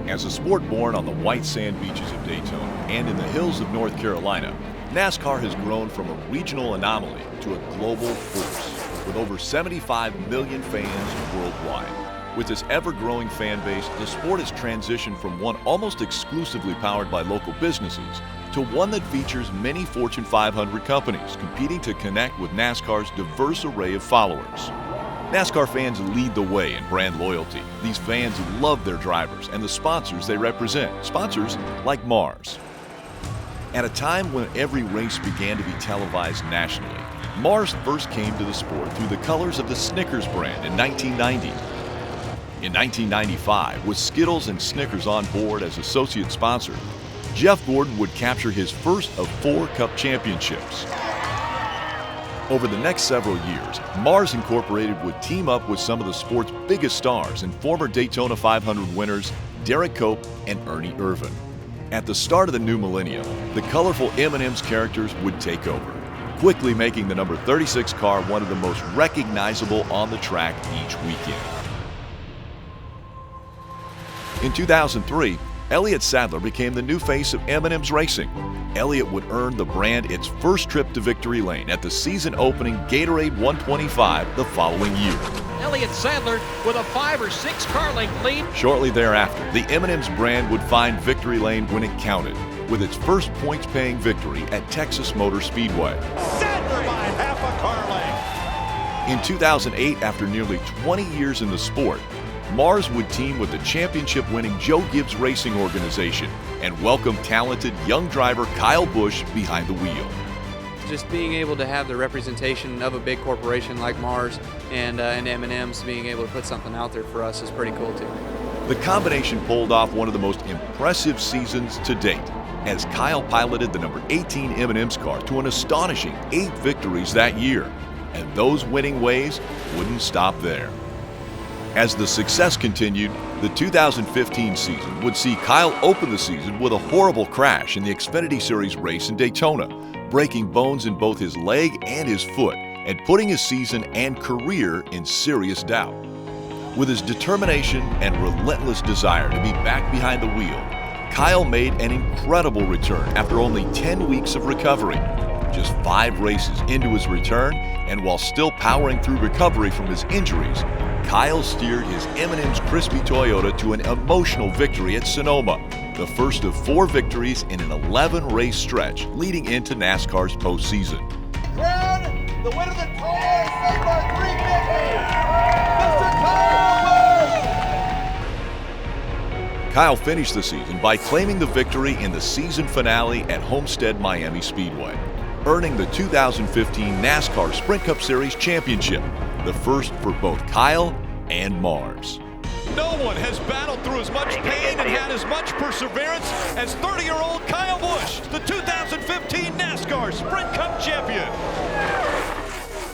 As a sport born on the white sand beaches of Daytona and in the hills of North Carolina, NASCAR has grown from a regional anomaly to a global force with over 75 million fans worldwide. With this ever-growing fan base, the sport has transitioned from one almost exclusively powered by local businesses to one that features many Fortune 500 companies competing to connect with NASCAR's diverse array of followers. NASCAR fans lead the way in brand loyalty. These fans love their drivers and the sponsors they represent, sponsors like Mars. At a time when every race began to be televised nationally, Mars first came to the sport through the colors of the Snickers brand in 1990. In 1995, with Skittles and Snickers on board as associate sponsors, Jeff Gordon would capture his first of 4 Cup championships. Over the next several years, Mars Incorporated would team up with some of the sport's biggest stars and former Daytona 500 winners Derek Cope and Ernie Irvan. At the start of the new millennium, the colorful M&M'S characters would take over, quickly making the number 36 car one of the most recognizable on the track each weekend. In 2003, Elliott Sadler became the new face of M&M'S Racing. Elliott would earn the brand its first trip to victory lane at the season-opening Gatorade 125 the following year. Elliott Sadler with a 5 or 6 car length lead. Shortly thereafter, the M&M'S brand would find victory lane when it counted, with its first points-paying victory at Texas Motor Speedway. Sadler by half a car length. In 2008, after nearly 20 years in the sport, Mars would team with the championship-winning Joe Gibbs Racing organization and welcome talented young driver Kyle Busch behind the wheel. Just being able to have the representation of a big corporation like Mars and M&M'S being able to put something out there for us is pretty cool too. The combination pulled off one of the most impressive seasons to date as Kyle piloted the number 18 M&M's car to an astonishing 8 victories that year. And those winning ways wouldn't stop there. As the success continued, the 2015 season would see Kyle open the season with a horrible crash in the Xfinity Series race in Daytona, breaking bones in both his leg and his foot and putting his season and career in serious doubt. With his determination and relentless desire to be back behind the wheel, Kyle made an incredible return after only 10 weeks of recovery. Just 5 races into his return, and while still powering through recovery from his injuries, Kyle steered his M&M'S Crispy Toyota to an emotional victory at Sonoma, the first of 4 victories in an 11-race stretch leading into NASCAR's postseason. Crown the winner of the Toyota Safari 350, Mr. Kyle Busch. Kyle finished the season by claiming the victory in the season finale at Homestead Miami Speedway, earning the 2015 NASCAR Sprint Cup Series championship, the first for both Kyle and Mars. No one has battled through as much pain and had as much perseverance as 30-year-old Kyle Busch, the 2015 NASCAR Sprint Cup champion.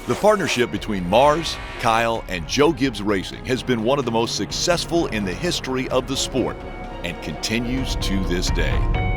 The partnership between Mars, Kyle, and Joe Gibbs Racing has been one of the most successful in the history of the sport and continues to this day.